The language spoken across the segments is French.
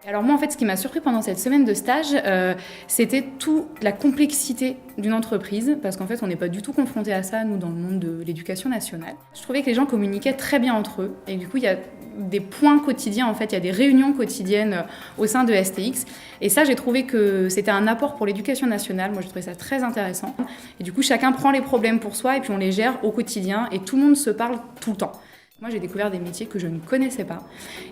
Alors moi, en fait, ce qui m'a surpris pendant cette semaine de stage, c'était toute la complexité d'une entreprise, parce qu'en fait, on n'est pas du tout confronté à ça, nous, dans le monde de l'éducation nationale. Je trouvais que les gens communiquaient très bien entre eux, et du coup, il y a des points quotidiens, en fait, il y a des réunions quotidiennes au sein de STX, et ça, j'ai trouvé que c'était un apport pour l'éducation nationale. Moi, je trouvais ça très intéressant, et du coup, chacun prend les problèmes pour soi, et puis on les gère au quotidien, et tout le monde se parle tout le temps. Moi, j'ai découvert des métiers que je ne connaissais pas.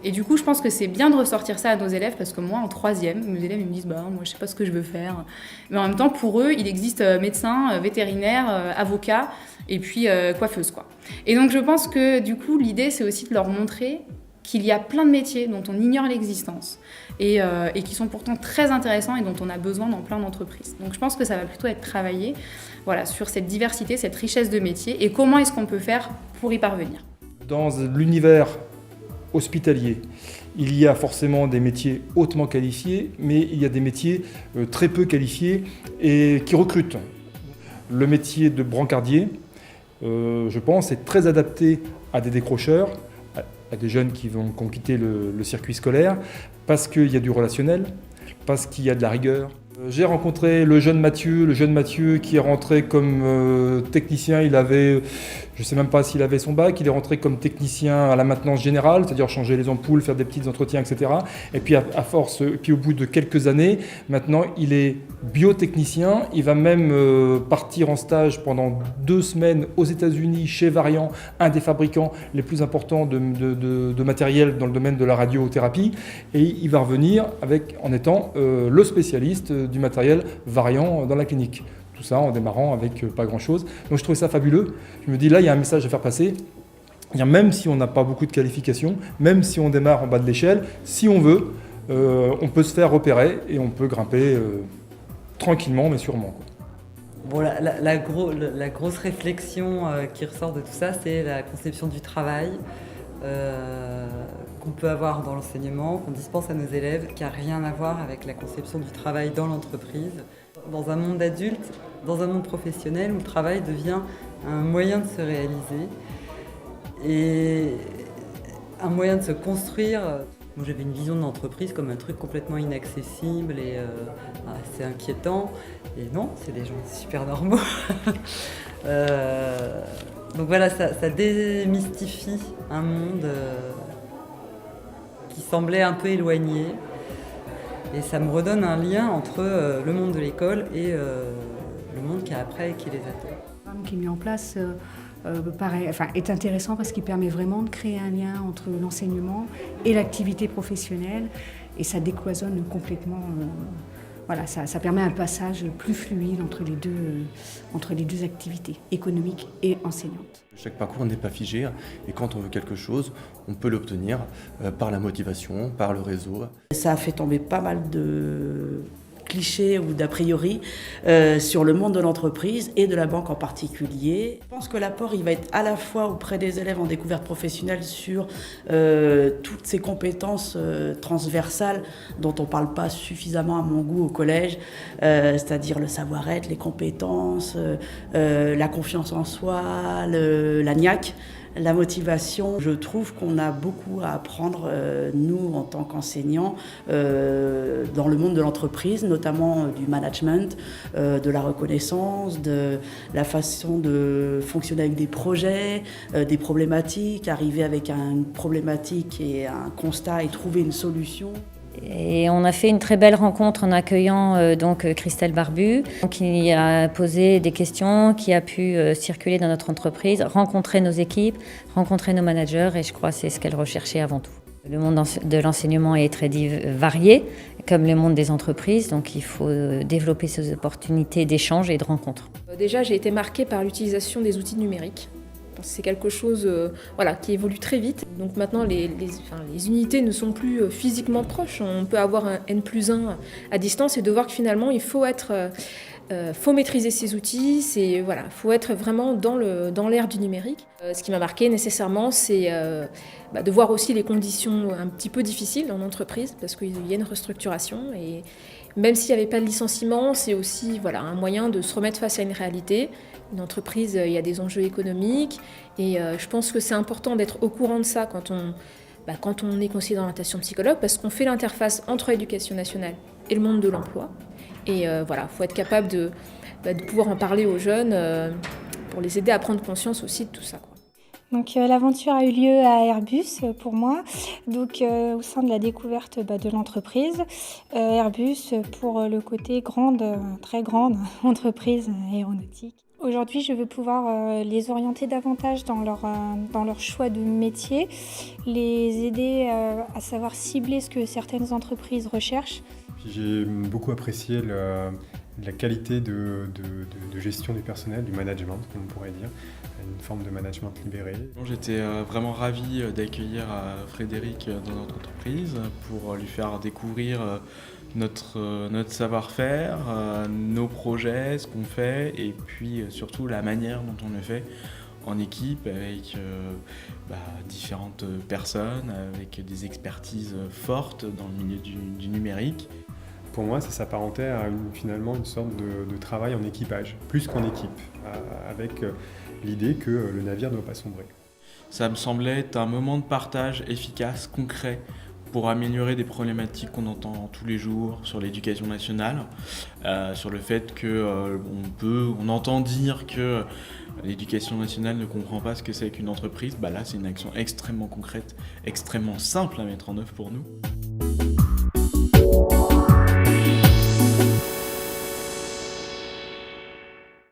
Et du coup, je pense que c'est bien de ressortir ça à nos élèves, parce que moi, en troisième, mes élèves ils me disent « moi, je sais pas ce que je veux faire ». Mais en même temps, pour eux, il existe médecin, vétérinaire, avocat, et puis coiffeuse, quoi. Et donc, je pense que du coup, l'idée, c'est aussi de leur montrer qu'il y a plein de métiers dont on ignore l'existence et qui sont pourtant très intéressants et dont on a besoin dans plein d'entreprises. Donc, je pense que ça va plutôt être travaillé, voilà, sur cette diversité, cette richesse de métiers, et comment est-ce qu'on peut faire pour y parvenir. Dans l'univers hospitalier, il y a forcément des métiers hautement qualifiés, mais il y a des métiers très peu qualifiés et qui recrutent. Le métier de brancardier, je pense, est très adapté à des décrocheurs, à des jeunes qui vont quitter le circuit scolaire, parce qu'il y a du relationnel, parce qu'il y a de la rigueur. J'ai rencontré le jeune Mathieu qui est rentré comme technicien. Il avait, je ne sais même pas s'il avait son bac, il est rentré comme technicien à la maintenance générale, c'est-à-dire changer les ampoules, faire des petits entretiens, etc. Et puis puis au bout de quelques années, maintenant il est biotechnicien. Il va même partir en stage pendant 2 semaines aux États-Unis chez Varian, un des fabricants les plus importants de matériel dans le domaine de la radiothérapie. Et il va revenir en étant le spécialiste du matériel Varian dans la clinique. Tout ça en démarrant avec pas grand-chose. Donc je trouvais ça fabuleux. Je me dis là, il y a un message à faire passer. Même si on n'a pas beaucoup de qualifications, même si on démarre en bas de l'échelle, si on veut, on peut se faire repérer et on peut grimper tranquillement mais sûrement. Bon, la grosse réflexion qui ressort de tout ça, c'est la conception du travail qu'on peut avoir dans l'enseignement, qu'on dispense à nos élèves, qui n'a rien à voir avec la conception du travail dans l'entreprise. Dans un monde adulte, dans un monde professionnel où le travail devient un moyen de se réaliser et un moyen de se construire. Moi, j'avais une vision de l'entreprise comme un truc complètement inaccessible et assez inquiétant. Et non, c'est des gens super normaux. Donc voilà, ça démystifie un monde qui semblait un peu éloigné. Et ça me redonne un lien entre le monde de l'école et le monde qu'il y a après et qui les attend. Le programme qui est mis en place est intéressant parce qu'il permet vraiment de créer un lien entre l'enseignement et l'activité professionnelle et ça décloisonne complètement. Ça permet un passage plus fluide entre les deux activités, économiques et enseignantes. Chaque parcours n'est pas figé et quand on veut quelque chose, on peut l'obtenir par la motivation, par le réseau. Ça a fait tomber pas mal de clichés ou d'a priori sur le monde de l'entreprise et de la banque en particulier. Je pense que l'apport il va être à la fois auprès des élèves en découverte professionnelle sur toutes ces compétences transversales dont on ne parle pas suffisamment à mon goût au collège, c'est-à-dire le savoir-être, les compétences, la confiance en soi, la niaque. La motivation, je trouve qu'on a beaucoup à apprendre, nous, en tant qu'enseignants, dans le monde de l'entreprise, notamment du management, de la reconnaissance, de la façon de fonctionner avec des projets, des problématiques, arriver avec une problématique et un constat et trouver une solution. Et on a fait une très belle rencontre en accueillant Christelle Barbu, qui a posé des questions, qui a pu circuler dans notre entreprise, rencontrer nos équipes, rencontrer nos managers, et je crois que c'est ce qu'elle recherchait avant tout. Le monde de l'enseignement est très varié, comme le monde des entreprises, donc il faut développer ces opportunités d'échange et de rencontres. Déjà, j'ai été marquée par l'utilisation des outils numériques. C'est quelque chose qui évolue très vite. Donc maintenant, les unités ne sont plus physiquement proches. On peut avoir un N+1 à distance et de voir que finalement, il faut maîtriser ces outils. Faut être vraiment dans l'ère du numérique. Ce qui m'a marqué nécessairement, c'est de voir aussi les conditions un petit peu difficiles en entreprise parce qu'il y a une restructuration. Et même s'il n'y avait pas de licenciement, c'est aussi un moyen de se remettre face à une réalité. Une entreprise, il y a des enjeux économiques et je pense que c'est important d'être au courant de ça quand quand on est conseiller d'orientation psychologue, parce qu'on fait l'interface entre l'éducation nationale et le monde de l'emploi. Et voilà, il faut être capable de pouvoir en parler aux jeunes pour les aider à prendre conscience aussi de tout ça, quoi. Donc l'aventure a eu lieu à Airbus pour moi, donc au sein de la découverte de l'entreprise. Airbus pour le côté très grande entreprise aéronautique. Aujourd'hui, je veux pouvoir les orienter davantage dans leur choix de métier, les aider à savoir cibler ce que certaines entreprises recherchent. J'ai beaucoup apprécié la qualité de gestion du personnel, du management, comme on pourrait dire, une forme de management libéré. J'étais vraiment ravi d'accueillir Frédéric dans notre entreprise pour lui faire découvrir notre savoir-faire, nos projets, ce qu'on fait, et puis surtout la manière dont on le fait en équipe avec différentes personnes, avec des expertises fortes dans le milieu du numérique. Pour moi, ça s'apparentait à finalement une sorte de travail en équipage, plus qu'en équipe, avec l'idée que le navire ne doit pas sombrer. Ça me semblait être un moment de partage efficace, concret, pour améliorer des problématiques qu'on entend tous les jours sur l'éducation nationale, sur le fait qu'on entend dire que l'éducation nationale ne comprend pas ce que c'est qu'une entreprise. Là, c'est une action extrêmement concrète, extrêmement simple à mettre en œuvre pour nous.